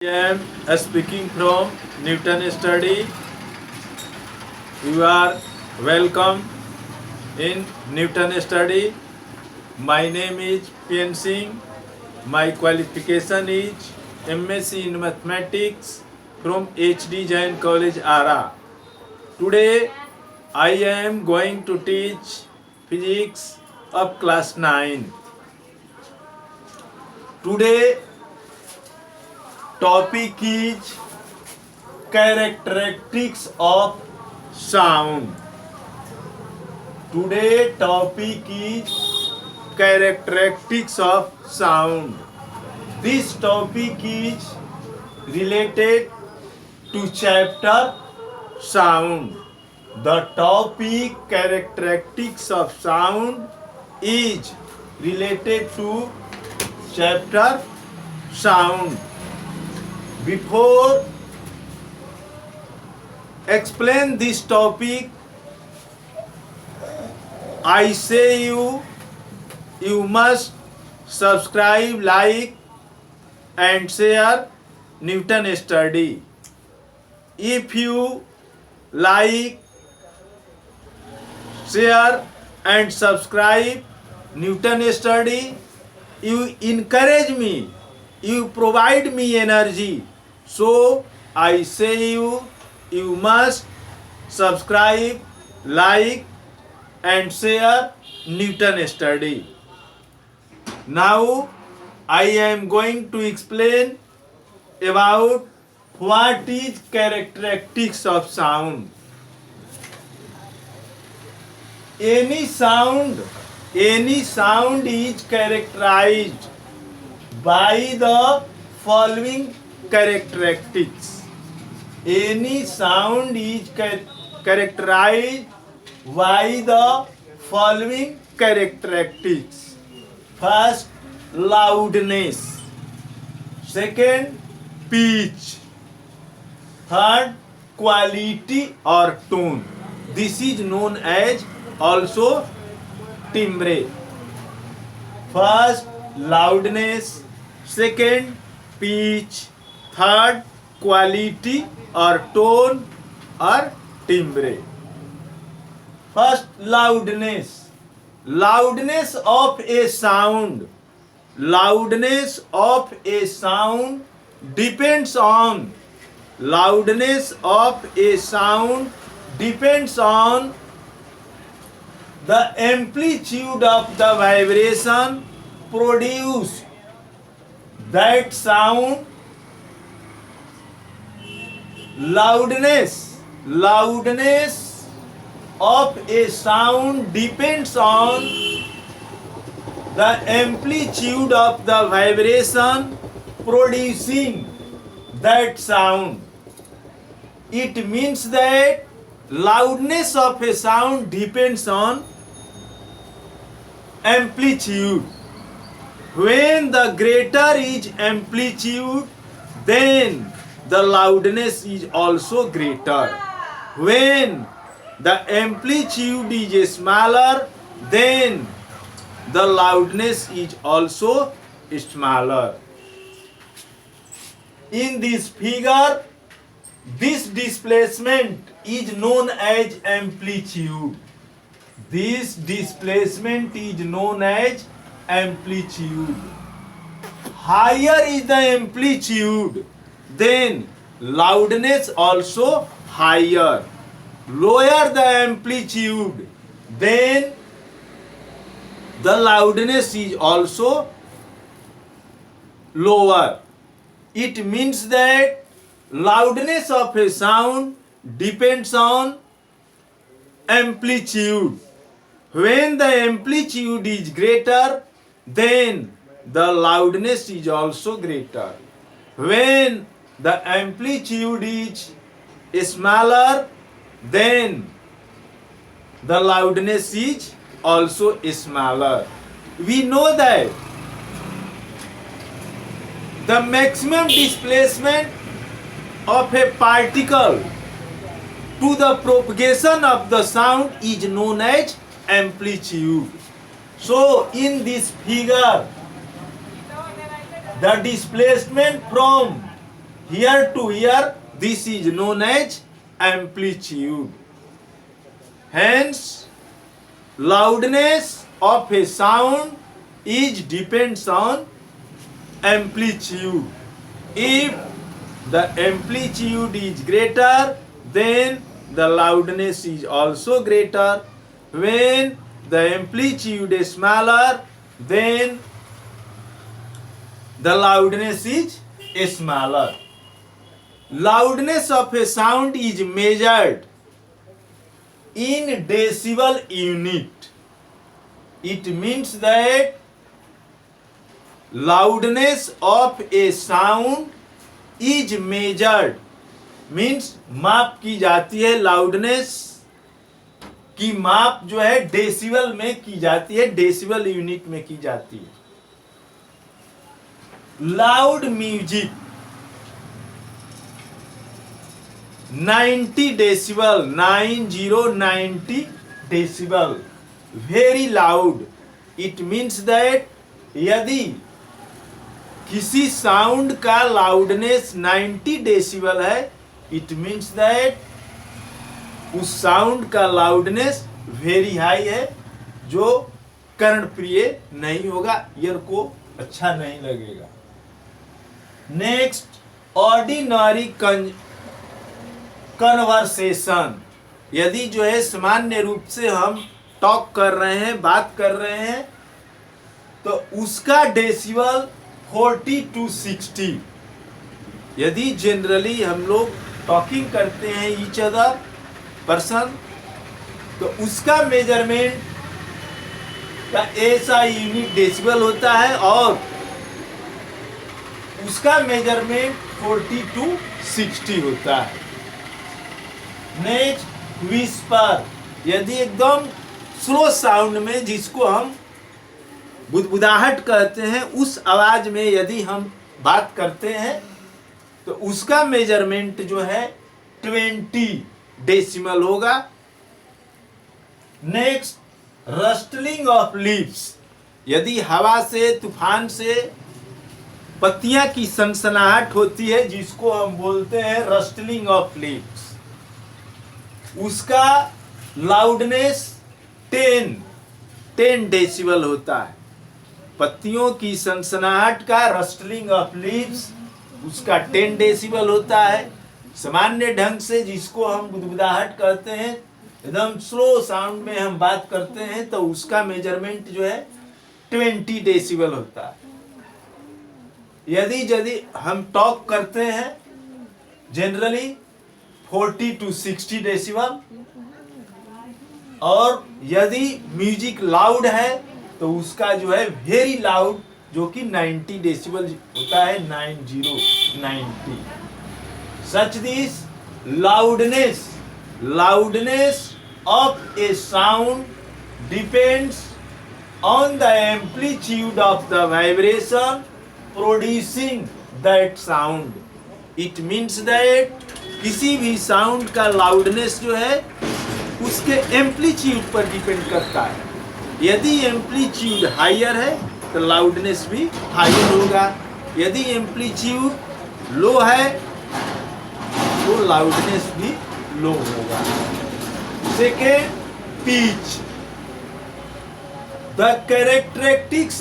I am speaking from Newton Study. You are welcome in Newton Study. My name is PN Singh. My qualification is MSc in Mathematics from HD Jain College, Ara. Today I am going to teach physics of class 9. Today topic is characteristics of sound. Today topic is characteristics of sound. This topic is related to chapter sound. The topic characteristics of sound is related to chapter sound. Before explain this topic, I say you must subscribe, like and share Newton Study. If you like, share and subscribe Newton Study, you encourage me, you provide me energy. So I say you must subscribe, like and share Newton Study. Now I am going to explain about what is characteristics of sound. Any sound is characterized by the following characteristics. Any sound is characterized by the following characteristics. First, loudness. Second, pitch. Third, quality or tone. This is known as also timbre. First, loudness. Second, pitch. Third, quality or tone or timbre. First, loudness. Loudness of a sound. Loudness of a sound depends on. Loudness of a sound depends on the amplitude of the vibration produced. That sound, loudness of a sound depends on the amplitude of the vibration producing that sound. It means that loudness of a sound depends on amplitude. When the greater is amplitude, then the loudness is also greater. When the amplitude is smaller, then the loudness is also smaller. In this figure, this displacement is known as amplitude. This displacement is known as amplitude. Higher is the amplitude, then loudness also higher. Lower the amplitude, then the loudness is also lower. It means that loudness of a sound depends on amplitude. When the amplitude is greater, then the loudness is also greater. When the amplitude is smaller, then the loudness is also smaller. We know that the maximum displacement of a particle to the propagation of the sound is known as amplitude. So in this figure, the displacement from here to here, this is known as amplitude. Hence, loudness of a sound is depends on amplitude. If the amplitude is greater, then the loudness is also greater. When the amplitude is smaller, then the loudness is smaller. Loudness of a sound is measured in decibel unit. It means that loudness of a sound is measured, means माप की जाती है. Loudness की माप जो है decibel में की जाती है, डेसिबल यूनिट में की जाती है. Loud music 90 decibel, 90 decibel, very loud. It means that यदि किसी साउंड का लाउडनेस 90 डेसिबल है, इट मीन्स दैट उस साउंड का लाउडनेस वेरी हाई है, जो कर्णप्रिय नहीं होगा, ईयर को अच्छा नहीं लगेगा. Next, ordinary conversation. यदि जो है सामान्य रूप से हम टॉक कर रहे हैं, बात कर रहे हैं, तो उसका डेसिबल 40 to 60. यदि जनरली हम लोग टॉकिंग करते हैं ईच अदर पर्सन, तो उसका मेजरमेंट का ऐसा यूनिट डेसिबल होता है और उसका मेजरमेंट 40 to 60 होता है. Next, whisper. यदि एकदम स्लो साउंड में, जिसको हम बुदबुदाहट कहते हैं, उस आवाज में यदि हम बात करते हैं, तो उसका मेजरमेंट जो है 20 डेसिमल होगा. Next, rustling of leaves. यदि हवा से, तूफान से पत्तियां की सनसनाहट होती है, जिसको हम बोलते हैं रस्टलिंग ऑफ लीव्स, उसका लाउडनेस 10 डेसिबल होता है. पत्तियों की सनसनाहट का, रस्टलिंग ऑफ लीव्स, उसका 10 डेसिबल होता है. सामान्य ढंग से जिसको हम गुदगुदाहट कहते हैं, एकदम स्लो साउंड में हम बात करते हैं, तो उसका मेजरमेंट जो है 20 डेसिबल होता है. यदि हम टॉक करते हैं जनरली 40 to 60 डेसिबल, और यदि म्यूजिक लाउड है तो उसका जो है वेरी लाउड, जो कि 90 डेसिबल होता है. 90. सच this loudness of a sound depends on the amplitude of the vibration producing that sound. It means that किसी भी साउंड का लाउडनेस जो है उसके एम्पलीट्यूड पर डिपेंड करता है. यदि एम्पलीट्यूड हायर है तो लाउडनेस भी हायर होगा. यदि एम्पलीट्यूड लो है तो लाउडनेस भी लो होगा. Second, pitch. The characteristics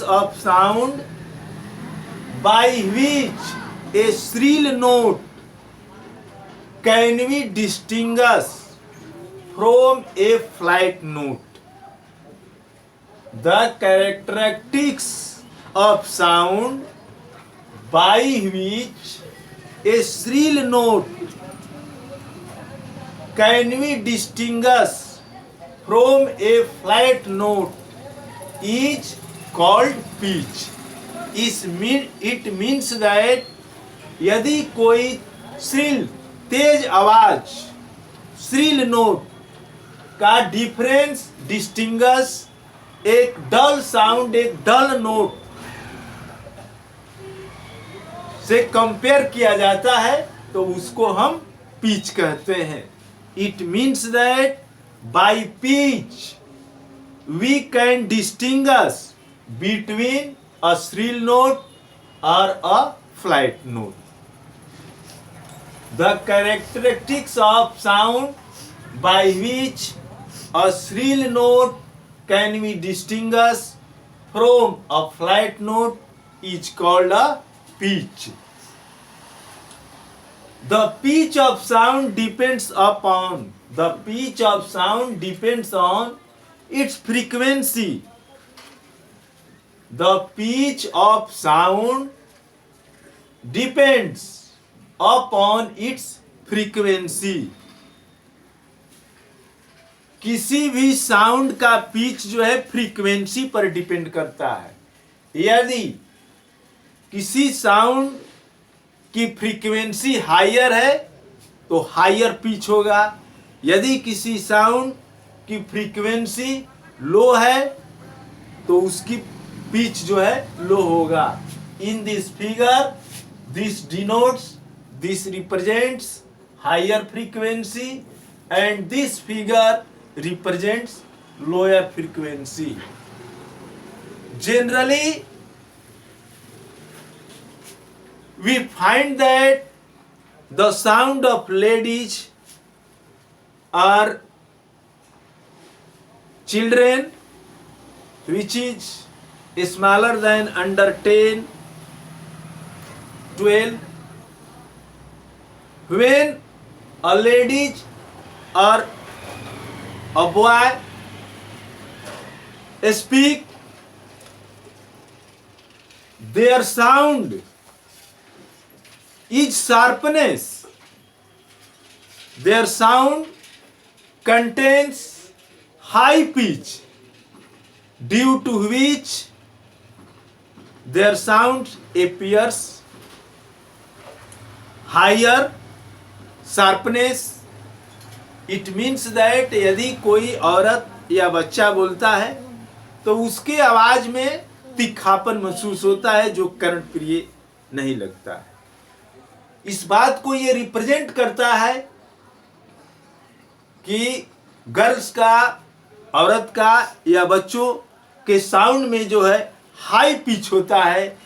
of sound by which a shrill note can be distinguished from a flat note. The characteristics of sound by which a shrill note can be distinguished from a flat note is called pitch. It means that यदि कोई shrill, तेज आवाज, shrill note का difference, डिस्टिंगस एक डल sound, एक डल note से compare किया जाता है, तो उसको हम पिच कहते हैं. It means that by pitch we can distinguish between a shrill note or a flat note. The characteristics of sound by which a shrill note can be distinguished from a flat note is called a pitch. The pitch of sound depends on its frequency. The pitch of sound depends upon its frequency. किसी भी sound का pitch जो है frequency पर depend करता है. यदि किसी साउंड की फ्रीक्वेंसी हायर है तो हायर पिच होगा. यदि किसी साउंड की फ्रीक्वेंसी लो है तो उसकी पिच जो है लो होगा. In this figure this denotes, this represents higher frequency and this figure represents lower frequency. Generally, we find that the sound of ladies or children which is smaller than under 10, 12, when a lady or a boy speak, their sound is sharpness. Their sound contains high pitch, due to which their sound appears higher sharpness. It means that यदि कोई औरत या बच्चा बोलता है तो उसके आवाज में तीखापन महसूस होता है जो कर्ण प्रिय नहीं लगता है. इस बात को ये रिप्रेजेंट करता है कि गर्ल्स का, औरत का या बच्चों के साउंड में जो है हाई पिच होता है,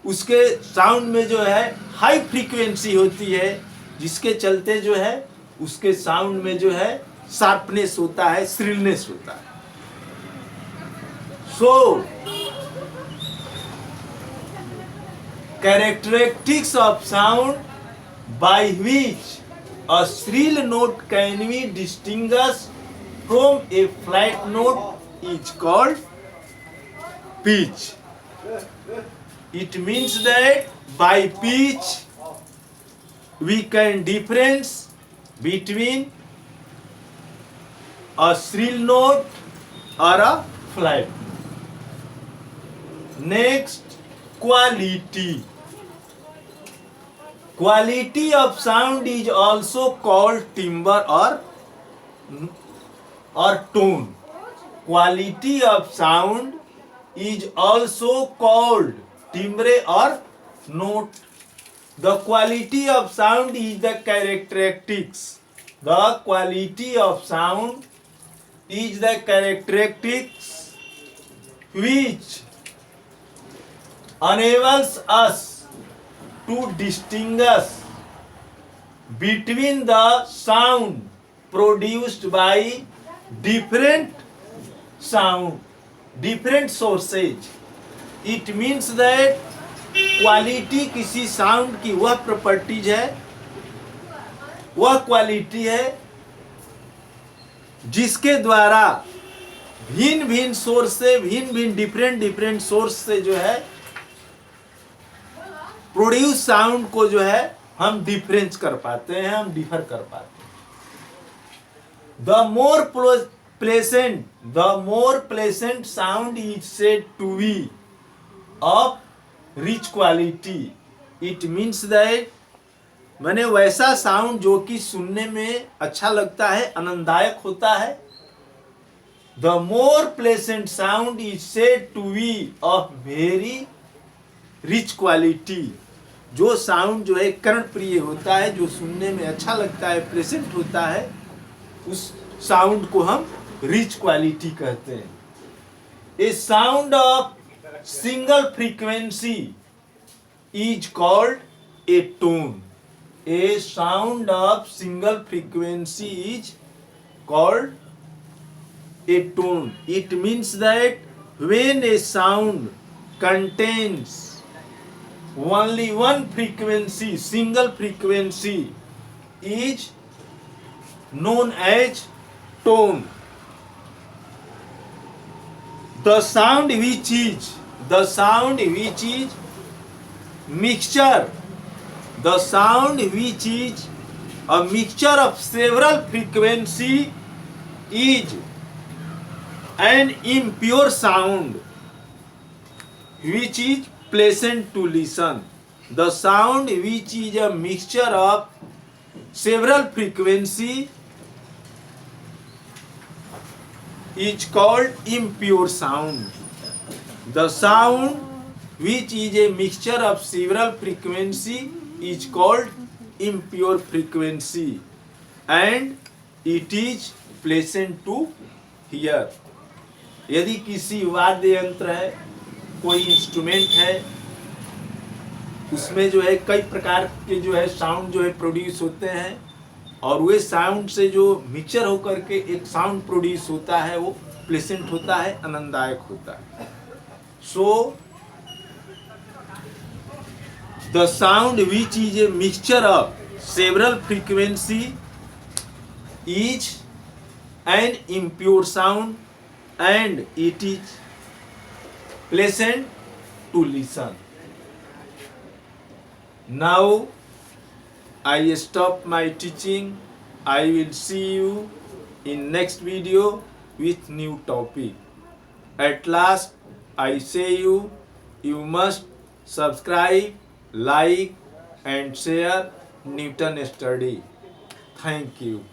उसके साउंड में जो है हाई फ्रीक्वेंसी होती है, जिसके चलते जो है उसके साउंड में जो है शार्पनेस होता है, श्रिलनेस होता है. सो characteristics of sound by which a shrill note can be distinguished from a flat note is called pitch. It means that by pitch we can difference between a shrill note or a flat note. Next, quality. Quality of sound is also called timbre or tone. Quality of sound is also called timbre or note. The quality of sound is the characteristics. The quality of sound is the characteristics which enables us to distinguish between the sound produced by different sources. It means that quality किसी sound की वह properties है, वह quality है जिसके द्वारा भिन्न भिन्न सोर्स से, भिन्न भिन्न डिफरेंट सोर्स से जो है प्रोड्यूस साउंड को जो है हम डिफरेंस कर पाते हैं, हम डिफर कर पाते हैं. The more pleasant sound is said to be of rich quality. It means that मैंने वैसा साउंड जो कि सुनने में अच्छा लगता है, आनंददायक होता है. The more pleasant sound is said to be of very rich quality. जो साउंड जो है कर्ण प्रिय होता है, जो सुनने में अच्छा लगता है, प्लेसेंट होता है, उस साउंड को हम रिच क्वालिटी कहते हैं. A sound of single frequency is called a tone. A sound of single frequency is called a tone. It means that when a sound contains only one frequency, single frequency, is known as tone. The sound which is mixture, the sound which is a mixture of several frequency is an impure sound which is pleasant to listen. The sound which is a mixture of several frequency is called impure sound. The sound which is a mixture of several frequency is called impure frequency and it is pleasant to hear. यदि किसी वाद्य यंत्र है, कोई instrument है, उसमें जो है कई प्रकार के जो है साउंड जो है प्रोड्यूस होते हैं और वे साउंड से जो मिक्सचर होकर के एक साउंड प्रोड्यूस होता है वो प्लेसेंट होता है, आनंददायक होता है. So the sound which is a mixture of several frequency is an impure sound and it is pleasant to listen. Now I stop my teaching. I will see you in next video with new topic. At last I say you must subscribe, like and share Newton Study. Thank you.